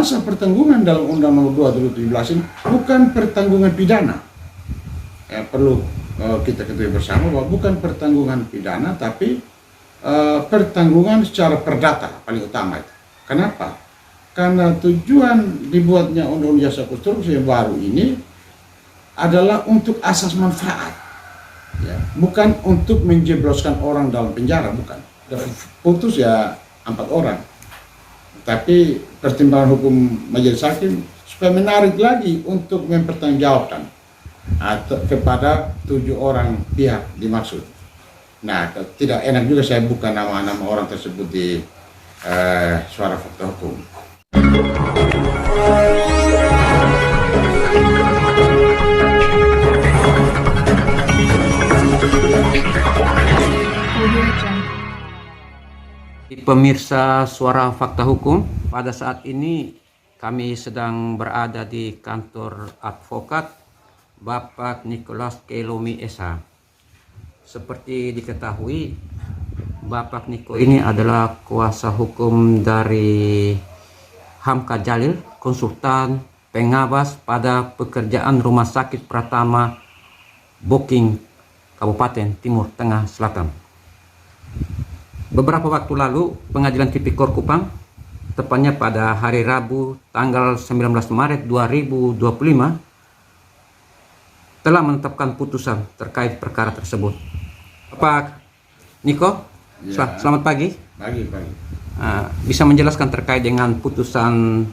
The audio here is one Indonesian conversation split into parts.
asal pertanggungan dalam Undang Nomor 2 2017 ini bukan pertanggungan pidana. Perlu kita ketahui bersama bahwa bukan pertanggungan pidana, tapi pertanggungan secara perdata paling utama itu. Kenapa? Karena tujuan dibuatnya Undang-Undang Jasa Konstruksi yang baru ini adalah untuk asas manfaat, ya, bukan untuk menjebloskan orang dalam penjara, bukan. Putus ya 4 orang, tapi pertimbangan hukum majelis hakim supaya menarik lagi untuk mempertanggungjawabkan atau kepada 7 orang pihak dimaksud. Nah, tidak enak juga saya buka nama-nama orang tersebut di Suara Fakta Hukum. Pemirsa Suara Fakta Hukum, pada saat ini kami sedang berada di kantor advokat Bapak Nicholas Kelomi Esa. Seperti diketahui, Bapak Niko ini adalah kuasa hukum dari Hamka Jalil, konsultan pengawas pada pekerjaan Rumah Sakit Pratama Boking, Kabupaten Timur Tengah Selatan. Beberapa waktu lalu, Pengadilan Tipikor Kupang, tepatnya pada hari Rabu tanggal 19 Maret 2025, telah menetapkan putusan terkait perkara tersebut. Pak Niko, ya. Selamat pagi. Pagi. Bisa menjelaskan terkait dengan putusan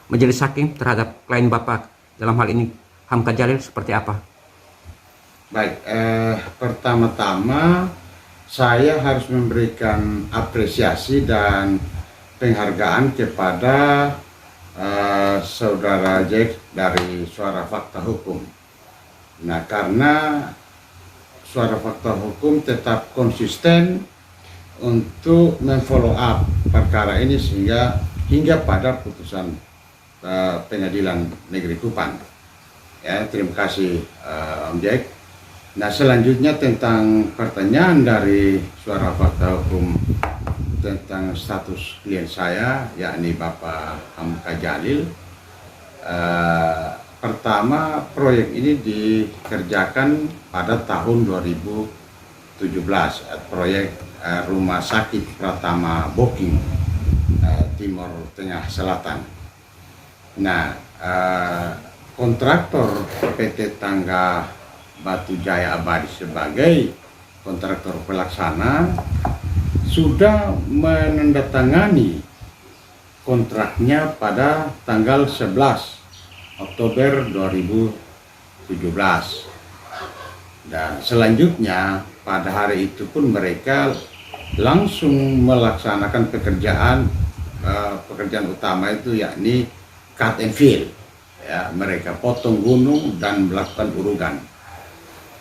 majelis hakim terhadap klien Bapak, dalam hal ini Hamka Jalil, seperti apa? Baik, pertama-tama saya harus memberikan apresiasi dan penghargaan kepada saudara Jack dari Suara Fakta Hukum. Nah, karena Suara Fakta Hukum tetap konsisten untuk memfollow up perkara ini hingga pada putusan Pengadilan Negeri Kupang. Ya, terima kasih Om Jack. Nah, selanjutnya tentang pertanyaan dari Suara Fakta Hukum tentang status klien saya, yakni Bapak Hamka Jalil. Pertama, proyek ini dikerjakan pada tahun 2017, proyek Rumah Sakit Pratama Boking, Timur Tengah Selatan. Nah, kontraktor PT Tangga Batu Jaya Abadi sebagai kontraktor pelaksana sudah menandatangani kontraknya pada tanggal 11 Oktober 2017, dan selanjutnya pada hari itu pun mereka langsung melaksanakan pekerjaan utama itu, yakni cut and fill, ya, mereka potong gunung dan melakukan urugan.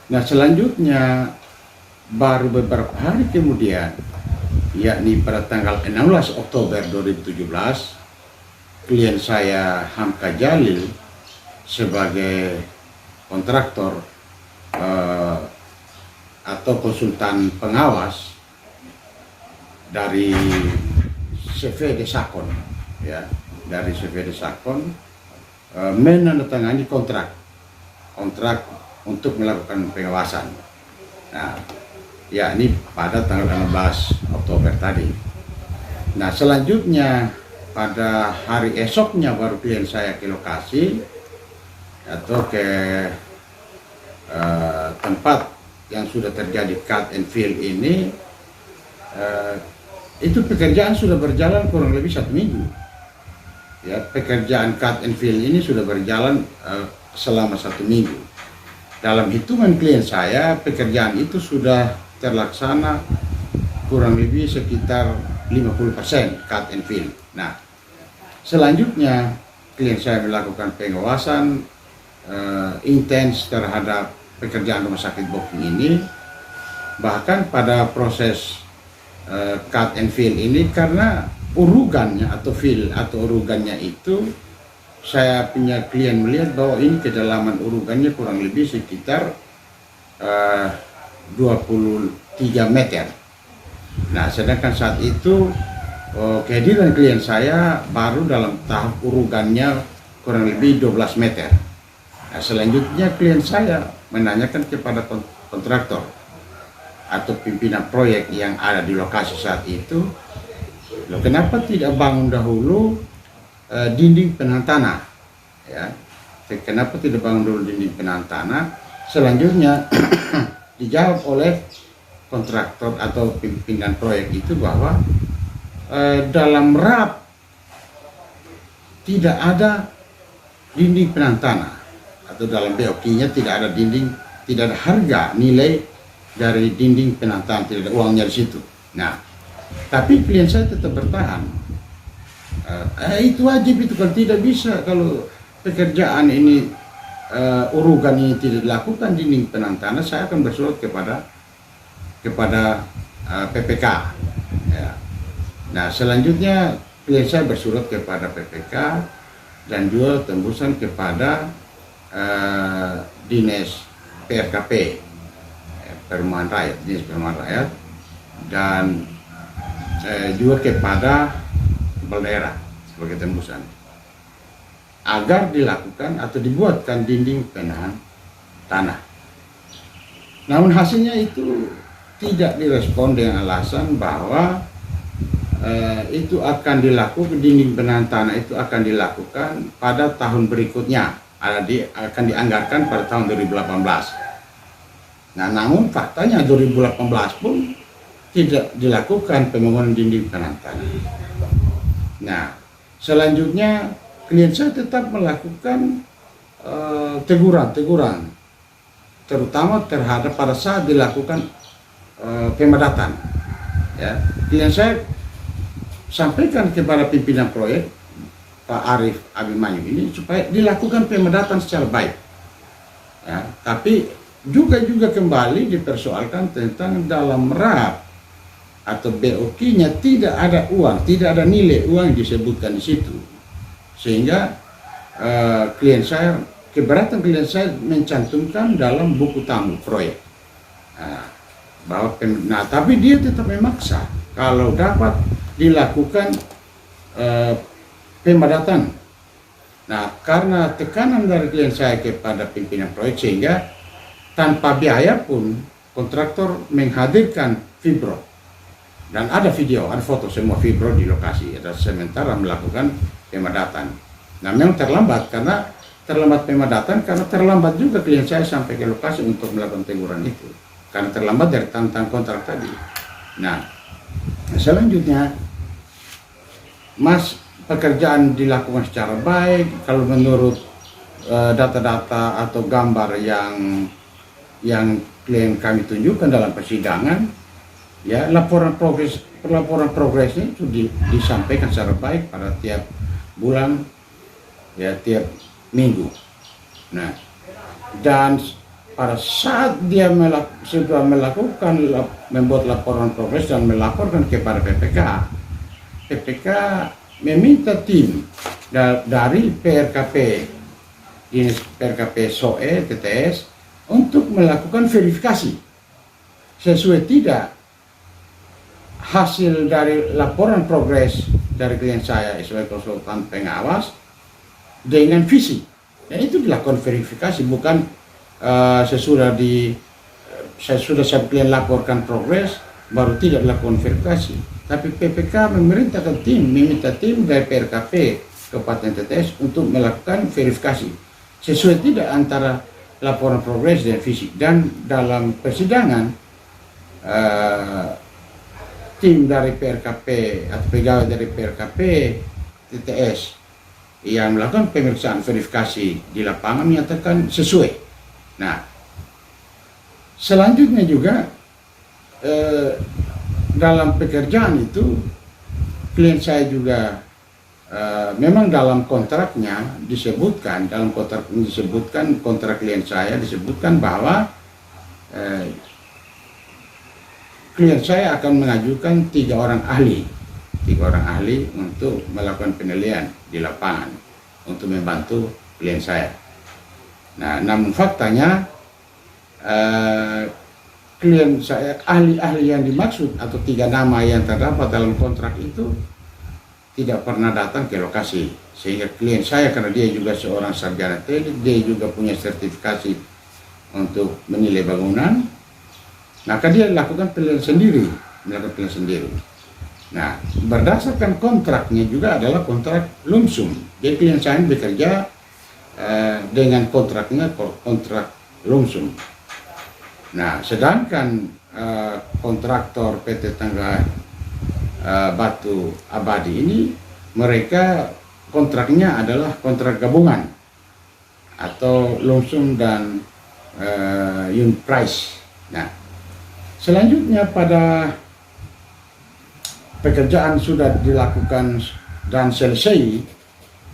Nah, selanjutnya baru beberapa hari kemudian, yakni pada tanggal 16 Oktober 2017, klien saya Hamka Jalil sebagai kontraktor atau konsultan pengawas dari CV Desakon, ya, dari CV Desakon menandatangani kontrak untuk melakukan pengawasan. Nah, yakni pada tanggal 16 Oktober tadi. Nah, selanjutnya pada hari esoknya baru klien saya ke lokasi atau ke tempat yang sudah terjadi cut and fill ini. Itu pekerjaan sudah berjalan kurang lebih 1 minggu. Ya, pekerjaan cut and fill ini sudah berjalan selama 1 minggu. Dalam hitungan klien saya, pekerjaan itu sudah terlaksana kurang lebih sekitar 50% cut and fill. Nah, selanjutnya klien saya melakukan pengawasan intens terhadap pekerjaan Rumah Sakit Boking ini. Bahkan pada proses cut and fill ini, karena urugannya atau fill atau urugannya itu, saya punya klien melihat bahwa ini kedalaman urugannya kurang lebih sekitar 23 meter. Nah, sedangkan saat itu kehadiran klien saya baru dalam tahap urugannya kurang lebih 12 meter. Nah, selanjutnya klien saya menanyakan kepada kontraktor atau pimpinan proyek yang ada di lokasi saat itu, loh, kenapa tidak bangun dahulu dinding penahan tanah? Ya, kenapa tidak bangun dulu dinding penahan tanah? Selanjutnya dijawab oleh kontraktor atau pimpinan proyek itu bahwa dalam RAP tidak ada dinding penahan tanah, atau dalam BOQ-nya tidak ada dinding, tidak ada harga nilai dari dinding penahan tanah, tidak ada uangnya di situ. Nah, tapi klien saya tetap bertahan. Itu wajib itu, kalau tidak bisa, kalau pekerjaan ini urugan ini tidak dilakukan dinding penahan tanah, saya akan bersurat kepada PPK. Ya. Nah, selanjutnya klien saya bersurat kepada PPK dan juga tembusan kepada Dinas PRKP, Perumahan Rakyat, Dinas Perumahan Rakyat, dan juga kepada kepala daerah sebagai tembusan agar dilakukan atau dibuatkan dinding penahan tanah. Namun hasilnya itu tidak direspon dengan alasan bahwa itu akan dilakukan, dinding penahan tanah itu akan dilakukan pada tahun berikutnya, akan dianggarkan pada tahun 2018. Nah, namun faktanya 2018 pun tidak dilakukan pembangunan dinding penahan tanah. Nah, selanjutnya klien saya tetap melakukan teguran, terutama terhadap pada saat dilakukan pemadatan. Ya, klien saya sampaikan kepada pimpinan proyek Pak Arif Abimanyu ini supaya dilakukan pemadatan secara baik. Ya, tapi juga kembali dipersoalkan tentang dalam RAP atau BOQ-nya tidak ada uang, tidak ada nilai uang disebutkan di situ, sehingga keberatan klien saya mencantumkan dalam buku tamu proyek. Tapi dia tetap memaksa kalau dapat dilakukan pemadatan. Nah, karena tekanan dari klien saya kepada pimpinan proyek, sehingga tanpa biaya pun kontraktor menghadirkan fibro, dan ada video, ada foto semua fibro di lokasi, ada sementara melakukan pemadatan. Nah, memang terlambat pemadatan, karena terlambat juga klien saya sampai ke lokasi untuk melakukan teguran itu, karena terlambat dari tentang kontrak tadi. Nah, selanjutnya pekerjaan dilakukan secara baik kalau menurut data-data atau gambar yang klien kami tunjukkan dalam persidangan. Ya, laporan progresnya itu disampaikan secara baik pada tiap bulan, ya, tiap minggu. Nah, dan pada saat dia sudah membuat laporan progres dan melaporkan kepada PPK meminta tim dari PRKP, Dinas PRKP SOE TTS, untuk melakukan verifikasi sesuai tidak hasil dari laporan progres dari klien saya sebagai konsultan pengawas dengan visi. Dan itu dilakukan verifikasi, bukan sesudah saya klien laporkan progres baru tidak dilakukan verifikasi. Tapi PPK meminta tim dari PRKP Kabupaten TTS untuk melakukan verifikasi sesuai tidak antara laporan progres dan visi. Dan dalam persidangan tim dari PRKP atau pegawai dari PRKP TTS yang melakukan pemeriksaan verifikasi di lapangan menyatakan sesuai. Nah, selanjutnya juga dalam pekerjaan itu klien saya juga memang dalam kontraknya disebutkan, kontrak klien saya disebutkan bahwa klien saya akan mengajukan 3 orang ahli untuk melakukan penilaian di lapangan untuk membantu klien saya. Nah, namun faktanya klien saya, ahli-ahli yang dimaksud atau 3 nama yang terdapat dalam kontrak itu tidak pernah datang ke lokasi, sehingga klien saya, karena dia juga seorang sarjana teknik, dia juga punya sertifikasi untuk menilai bangunan, maka dia lakukan penilaian sendiri, melakukan penilaian sendiri. Nah, berdasarkan kontraknya juga adalah kontrak lump sum. Jadi klien saya bekerja dengan kontraknya kontrak lump sum. Nah, sedangkan kontraktor PT Tangga Batu Abadi ini, mereka kontraknya adalah kontrak gabungan atau lump sum dan unit price. Nah, selanjutnya pada pekerjaan sudah dilakukan dan selesai,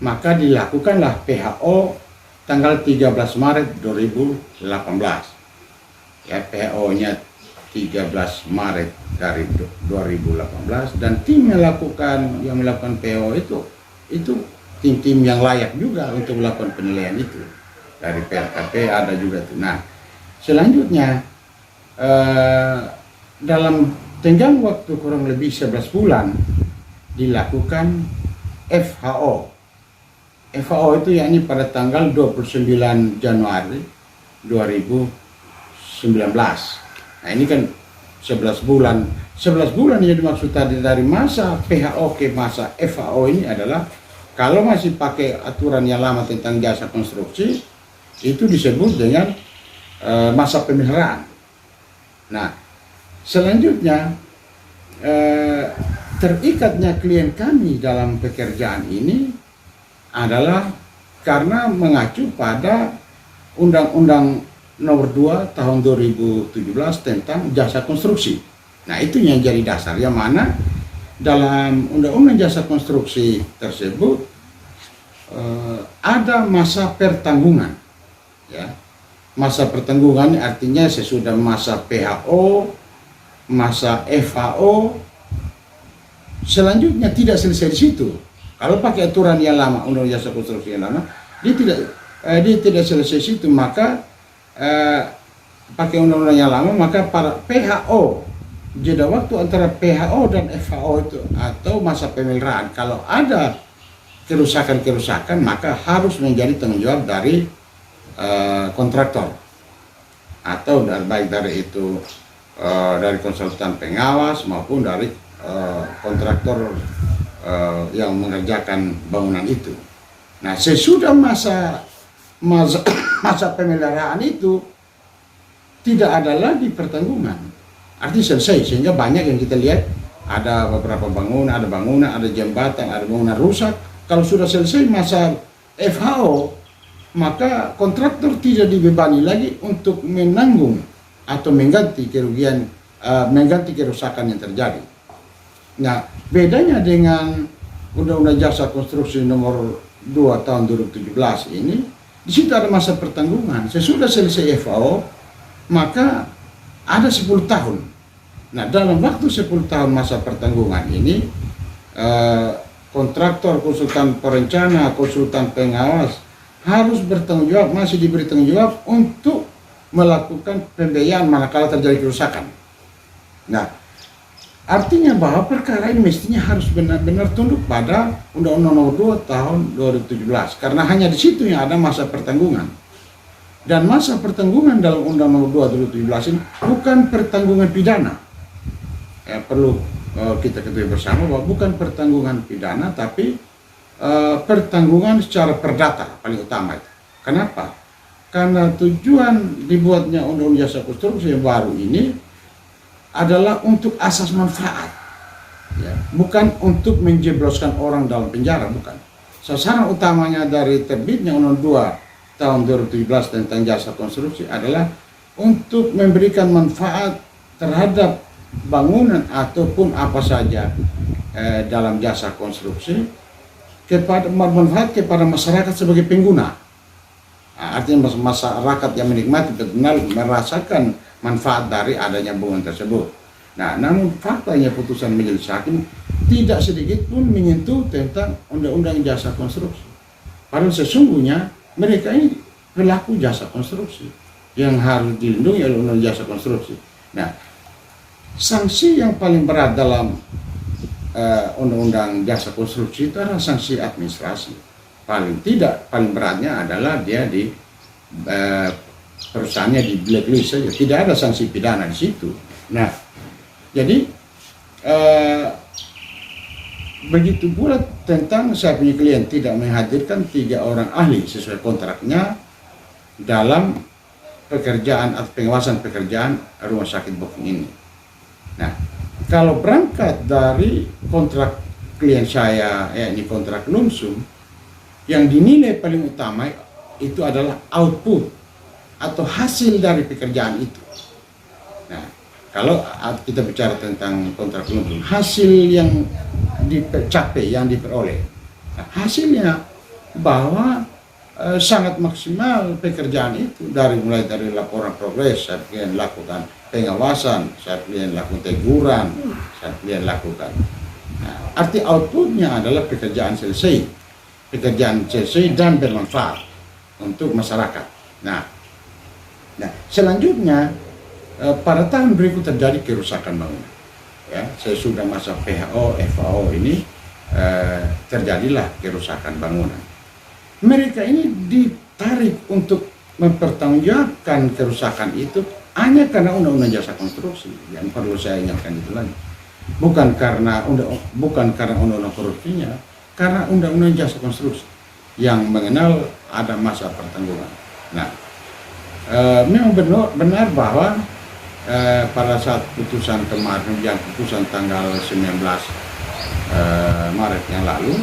maka dilakukanlah PHO tanggal 13 Maret 2018. Ya, PHO-nya 13 Maret dari 2018, dan tim yang melakukan PHO itu tim-tim yang layak juga untuk melakukan penilaian itu. Dari PLKP ada juga itu. Nah, selanjutnya dalam tenggang waktu kurang lebih 11 bulan dilakukan FHO. FHO itu yakni pada tanggal 29 Januari 2019. Nah, ini kan 11 bulan. 11 bulan yang dimaksud tadi dari masa PHO ke masa FHO ini adalah kalau masih pakai aturan yang lama tentang jasa konstruksi, itu disebut dengan masa pemeliharaan. Nah, selanjutnya terikatnya klien kami dalam pekerjaan ini adalah karena mengacu pada Undang-Undang Nomor 2 Tahun 2017 tentang jasa konstruksi. Nah, itu yang jadi dasar, yang mana dalam Undang-Undang Jasa Konstruksi tersebut ada masa pertanggungan. Ya, masa pertanggungan artinya sesudah masa PHO, masa FHO, selanjutnya tidak selesai di situ. Kalau pakai aturan yang lama, Undang-Undang Jasa Konstruksi yang lama, dia tidak selesai di situ, maka pakai undang-undang yang lama, maka para PHO, jeda waktu antara PHO dan FHO itu atau masa pemeliharaan, kalau ada kerusakan-kerusakan, maka harus menjadi tanggung jawab dari kontraktor atau baik dari itu dari konsultan pengawas maupun dari kontraktor yang mengerjakan bangunan itu. Nah, sesudah masa pemeliharaan itu tidak ada lagi pertanggungan, artinya selesai. Sehingga banyak yang kita lihat, ada beberapa bangunan, ada jembatan, ada bangunan rusak. Kalau sudah selesai masa FHO, maka kontraktor tidak dibebani lagi untuk menanggung atau mengganti kerugian, mengganti kerusakan yang terjadi. Nah, bedanya dengan Undang-Undang Jasa Konstruksi Nomor 2 Tahun 2017 ini, di situ ada masa pertanggungan. Sesudah selesai FAO, maka ada 10 tahun. Nah, dalam waktu 10 tahun masa pertanggungan ini, kontraktor, konsultan perencana, konsultan pengawas harus bertanggung jawab, masih diberi tanggung jawab untuk melakukan pembiayaan manakala terjadi kerusakan. Nah, artinya bahwa perkara ini mestinya harus benar-benar tunduk pada Undang-Undang Nomor 2 Tahun 2017, karena hanya di situ yang ada masa pertanggungan. Dan masa pertanggungan dalam Undang-Undang Nomor 2 2017 ini bukan pertanggungan pidana. Perlu kita ketahui bersama bahwa bukan pertanggungan pidana, tapi pertanggungan secara perdata paling utama itu. Kenapa? Karena tujuan dibuatnya Undang-Undang Jasa Konstruksi yang baru ini adalah untuk asas manfaat, ya, bukan untuk menjebloskan orang dalam penjara, bukan. Sasaran utamanya dari terbitnya Undang-Undang 2 Tahun 2017 tentang jasa konstruksi adalah untuk memberikan manfaat terhadap bangunan ataupun apa saja dalam jasa konstruksi, kepada manfaat kepada masyarakat sebagai pengguna. Nah, artinya masyarakat yang menikmati benar merasakan manfaat dari adanya bangunan tersebut. Nah, namun faktanya putusan majelis hakim tidak sedikit pun menyentuh tentang Undang-Undang Jasa Konstruksi. Padahal sesungguhnya mereka ini pelaku jasa konstruksi yang harus dilindungi oleh Undang-Undang Jasa Konstruksi. Nah, sanksi yang paling berat dalam undang-undang jasa konstruksi itu adalah sanksi administrasi. Paling beratnya adalah dia di perusahaannya di blacklist saja, tidak ada sanksi pidana di situ. Nah, jadi begitu pula tentang saya punya klien tidak menghadirkan 3 orang ahli sesuai kontraknya dalam pekerjaan atau pengawasan pekerjaan rumah sakit Bokeng ini. Nah, kalau berangkat dari kontrak klien saya, ini kontrak lumsum, yang dinilai paling utama itu adalah output atau hasil dari pekerjaan itu. Nah, kalau kita bicara tentang kontrak lumsum, hasil yang dicapai, yang diperoleh, nah, hasilnya bahwa sangat maksimal pekerjaan itu, mulai dari laporan progres, saya ingin lakukan pengawasan, saya ingin lakukan teguran, saya ingin lakukan. Nah, arti outputnya adalah pekerjaan selesai dan bermanfaat untuk masyarakat. Nah selanjutnya pada tahun berikut terjadi kerusakan bangunan. Ya, sesudah masa PHO, FAO ini terjadilah kerusakan bangunan. Mereka ini ditarik untuk mempertanggungjawabkan kerusakan itu hanya karena undang-undang jasa konstruksi. Yang perlu saya ingatkan itu lagi, bukan karena undang-undang korupsinya, karena undang-undang jasa konstruksi yang mengenal ada masa pertanggungan. Nah, memang benar bahwa pada saat putusan kemarin, yang putusan tanggal 19 Maret yang lalu,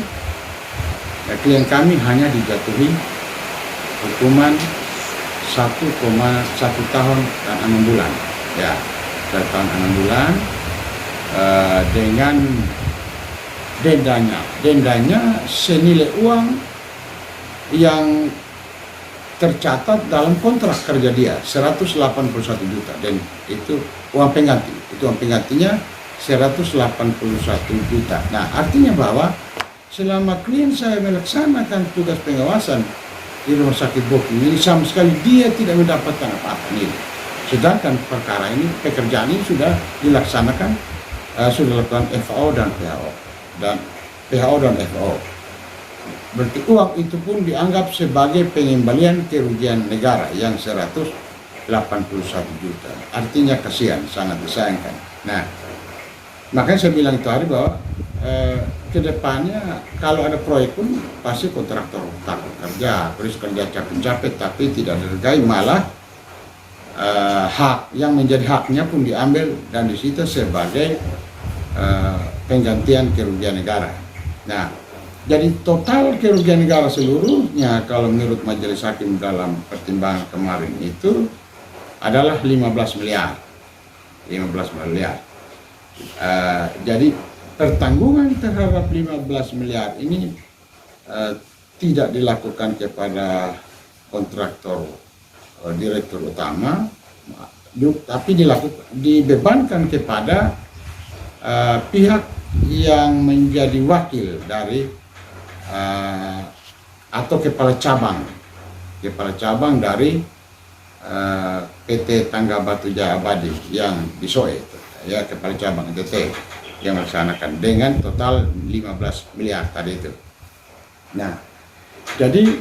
klien kami hanya dijatuhi hukuman 1,1 tahun dan 6 bulan. Ya, 1 tahun 6 bulan dengan dendanya senilai uang yang tercatat dalam kontrak kerja dia, 181 juta, dan itu uang pengganti. Itu uang penggantinya 181 juta. Nah, artinya bahwa selama klien saya melaksanakan tugas pengawasan di rumah sakit Bokeng ini, sama sekali dia tidak mendapatkan apa-apa nih. Sedangkan perkara ini, pekerjaan ini sudah dilaksanakan, sudah dilakukan FAO dan PHO dan FAO. Berarti uang itu pun dianggap sebagai pengembalian kerugian negara yang 181 juta. Artinya kasihan, sangat disayangkan. Nah, makanya saya bilang itu hari bahwa kedepannya kalau ada proyek pun pasti kontraktor takut kerja, terus kerja capek-capek tapi tidak dihargai, malah hak yang menjadi haknya pun diambil dan disita sebagai penggantian kerugian negara. Nah, jadi total kerugian negara seluruhnya kalau menurut majelis hakim dalam pertimbangan kemarin itu adalah 15 miliar. Jadi pertanggungan terhadap 15 miliar ini tidak dilakukan kepada kontraktor direktur utama, tapi dibebankan kepada pihak yang menjadi wakil dari atau kepala cabang dari PT Tangga Batu Jaya Abadi yang di Soe, ya, kepala cabang NTT yang melaksanakan dengan total 15 miliar tadi itu. Nah, jadi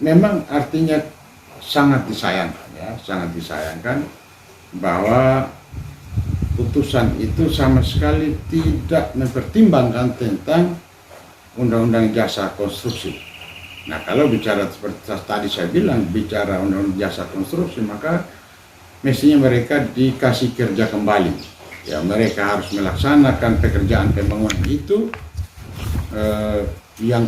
memang artinya sangat disayangkan bahwa putusan itu sama sekali tidak mempertimbangkan tentang undang-undang jasa konstruksi. Nah, kalau bicara seperti tadi saya bilang, bicara undang-undang jasa konstruksi, maka mestinya mereka dikasih kerja kembali. Ya, mereka harus melaksanakan pekerjaan pembangunan itu yang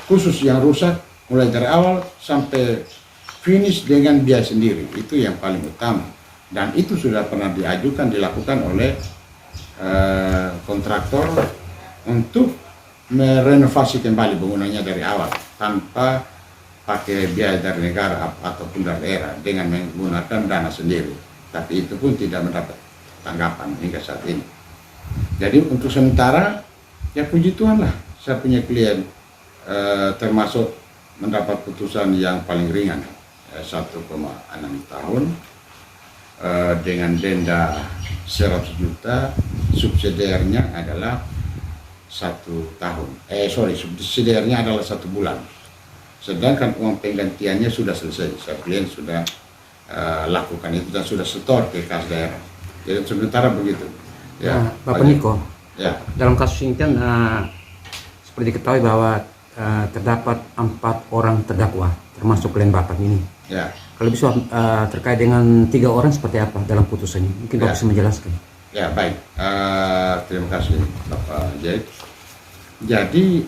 khusus yang rusak mulai dari awal sampai finish dengan biaya sendiri. Itu yang paling utama, dan itu sudah pernah dilakukan oleh kontraktor untuk merenovasi kembali bangunannya dari awal tanpa pakai biaya dari negara ataupun dari daerah dengan menggunakan dana sendiri. Tapi itu pun tidak mendapat tanggapan hingga saat ini. Jadi untuk sementara ya puji Tuhan lah, saya punya klien termasuk mendapat putusan yang paling ringan, 1,6 tahun dengan denda 100 juta subsidiarnya adalah 1 tahun. Subsidiarnya adalah 1 bulan. Sedangkan uang penggantiannya sudah selesai. Klien sudah lakukan itu dan sudah setor ke kas daerah. Jadi sementara begitu. Ya, Nah, Bapak Niko, ya, dalam kasus ini kan seperti diketahui bahwa terdapat 4 orang terdakwa, termasuk klien Bapak ini. ya. Kalau bisa terkait dengan 3 orang seperti apa dalam putusannya? Mungkin Bapak Ya. bisa menjelaskan. Ya, baik. Terima kasih Bapak Jaid. Jadi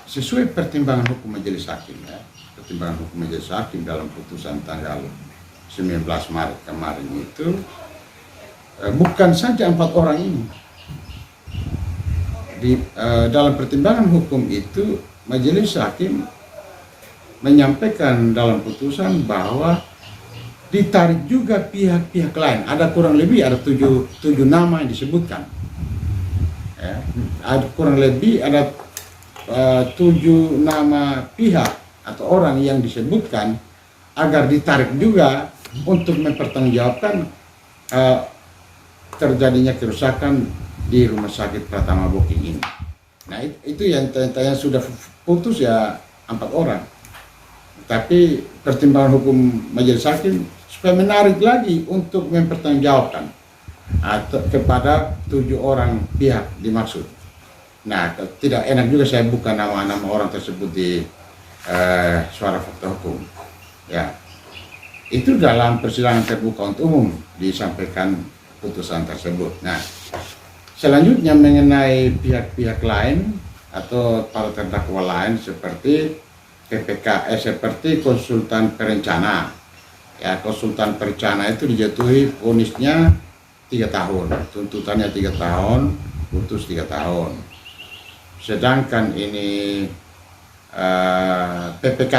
sesuai pertimbangan hukum majelis hakim, ya, pertimbangan hukum majelis hakim dalam putusan tanggal 19 Maret kemarin itu bukan saja 4 orang ini. Dalam pertimbangan hukum itu majelis hakim menyampaikan dalam putusan bahwa ditarik juga pihak-pihak lain. Ada kurang lebih ada 7 nama yang disebutkan. Ya, ada kurang lebih ada 7 nama pihak atau orang yang disebutkan agar ditarik juga untuk mempertanggungjawabkan terjadinya kerusakan di Rumah Sakit Pratama Booking ini. Nah, itu yang sudah putus ya 4 orang. Tapi pertimbangan hukum majelis hakim supaya menarik lagi untuk mempertanggungjawabkan kepada 7 orang pihak dimaksud. Nah, tidak enak juga saya buka nama-nama orang tersebut di suara fakta hukum. Ya, itu dalam persidangan terbuka untuk umum disampaikan putusan tersebut. Nah, selanjutnya mengenai pihak-pihak lain atau para terdakwa lain seperti seperti konsultan perencana. Ya, konsultan perencana itu dijatuhi vonisnya 3 tahun, tuntutannya 3 tahun, putus 3 tahun. Sedangkan ini PPK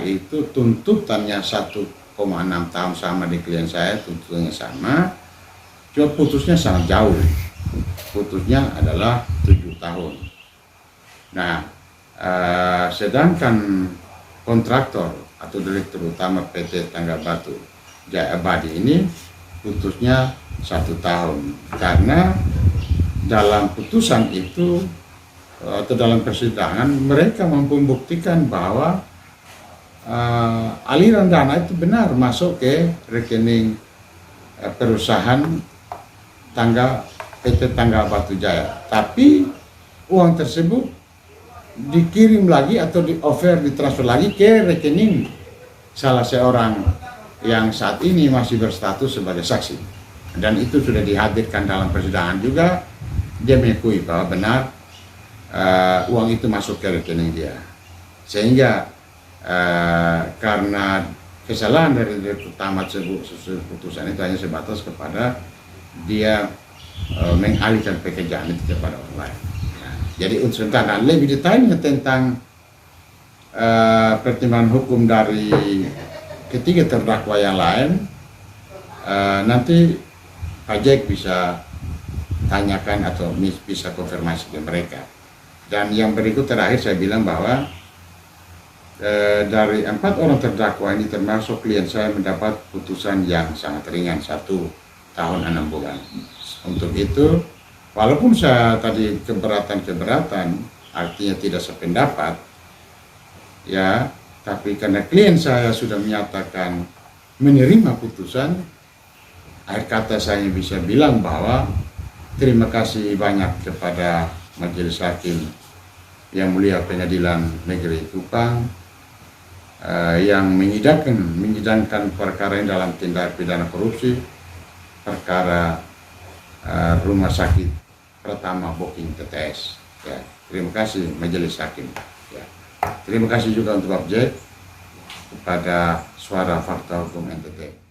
itu tuntutannya 1,6 tahun sama di klien saya, tuntutannya sama, cuma putusnya sangat jauh, putusnya adalah 7 tahun. Nah, sedangkan kontraktor atau direktur utama PT Tangga Batu Jaya Abadi ini putusnya 1 tahun karena dalam putusan itu atau dalam persidangan mereka mampu membuktikan bahwa aliran dana itu benar masuk ke rekening perusahaan PT Tangga Batu Jaya, tapi uang tersebut dikirim lagi atau ditransfer lagi ke rekening salah seorang yang saat ini masih berstatus sebagai saksi, dan itu sudah dihadirkan dalam persidangan juga. Dia mengakui bahwa benar uang itu masuk ke rekening dia, sehingga karena kesalahan dari direktur utama tersebut putusan itu hanya sebatas kepada dia mengalihkan pekerjaan itu kepada orang lain. Jadi sebentar, lebih detailnya tentang pertimbangan hukum dari ketiga terdakwa yang lain nanti Pak Jack bisa tanyakan atau bisa konfirmasi ke mereka. Dan yang berikut terakhir saya bilang bahwa dari 4 orang terdakwa ini termasuk klien saya mendapat putusan yang sangat ringan, 1 tahun 6 bulan. Untuk itu, walaupun saya tadi keberatan artinya tidak sependapat, ya, tapi karena klien saya sudah menyatakan menerima putusan, akhir kata saya bisa bilang bahwa terima kasih banyak kepada Majelis Hakim Yang Mulia Pengadilan Negeri Kupang yang menyidangkan perkara ini dalam tindak pidana korupsi, perkara Rumah Sakit Pratama Booking TTS. Ya, terima kasih Majelis Hakim. Ya. Terima kasih juga untuk Bapak Jack kepada Suara Fakta Hukum NTT.